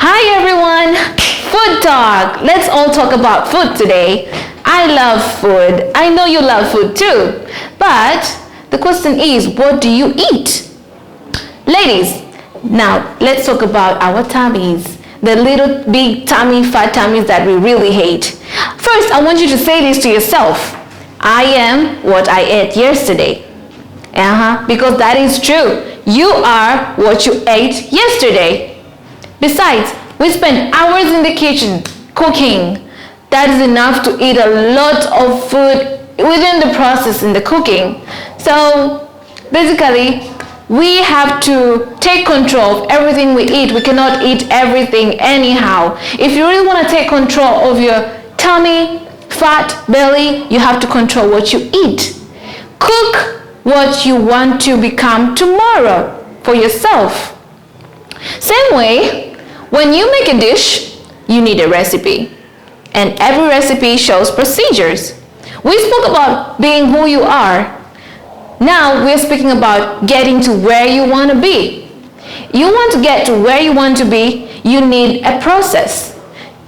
Hi everyone, food talk. Let's all talk about food today. I love food. I know you love food too. But the question is, what do you eat? Ladies, now let's talk about our tummies. The little big tummy, fat tummies that we really hate. First, I want you to say this to yourself. I am what I ate yesterday. Because that is true. You are what you ate yesterday. Besides, we spend hours in the kitchen cooking. That is enough to eat a lot of food within the process in the cooking. So basically, we have to take control of everything we eat. We cannot eat everything anyhow. If you really want to take control of your tummy, fat, belly, you have to control what you eat. Cook what you want to become tomorrow for yourself. Same way, when you make a dish, you need a recipe. And every recipe shows procedures. We spoke about being who you are. Now we're speaking about getting to where you want to be. You want to get to where you want to be, you need a process.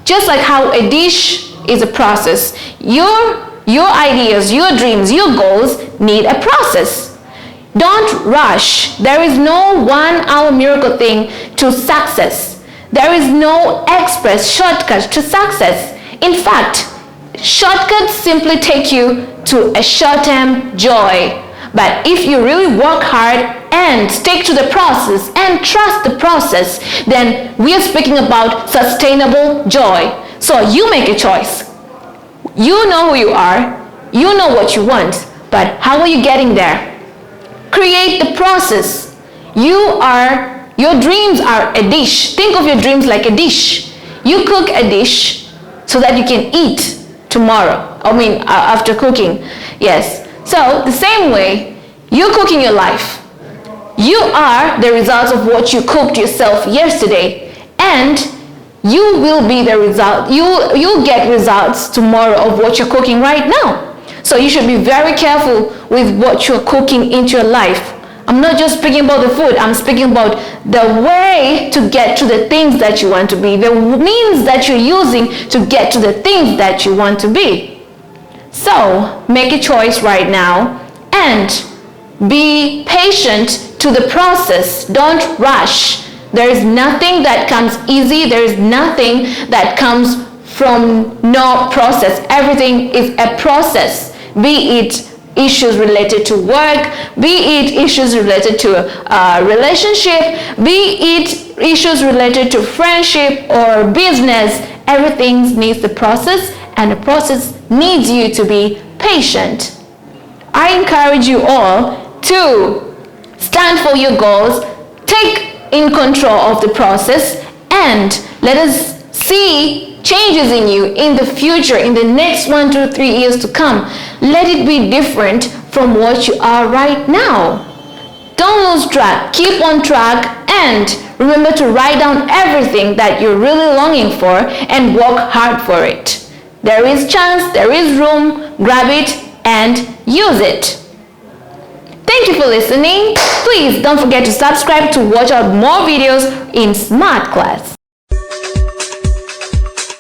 Just like how a dish is a process, your ideas, your dreams, your goals need a process. Don't rush. There is no 1 hour miracle thing to success. There is no express shortcut to success. In fact, shortcuts simply take you to a short-term joy. But if you really work hard and stick to the process and trust the process, then we are speaking about sustainable joy. So you make a choice. You know who you are. You know what you want. But how are you getting there? Create the process. Your dreams are a dish. Think of your dreams like a dish. You cook a dish so that you can eat tomorrow. After cooking. Yes. So the same way, you're cooking your life. You are the result of what you cooked yourself yesterday. And you will be the result. You'll get results tomorrow of what you're cooking right now. So you should be very careful with what you're cooking into your life. I'm not just speaking about the food. I'm speaking about the way to get to the things that you want to be, the means that you're using to get to the things that you want to be. So make a choice right now and be patient to the process. Don't rush. There is nothing that comes easy. There is nothing that comes from no process. Everything is a process. Be it issues related to work, be it issues related to a relationship, be it issues related to friendship or business. Everything needs the process, and the process needs you to be patient. I encourage you all to stand for your goals, take in control of the process, and let us see changes in you in the future, in the next 1 to 3 years to come. Let it be different from what you are right now. Don't lose track. Keep on track, and remember to write down everything that you're really longing for and work hard for it. There is chance, there is room. Grab it and use it. Thank you for listening. Please don't forget to subscribe to watch out more videos in Smart Class.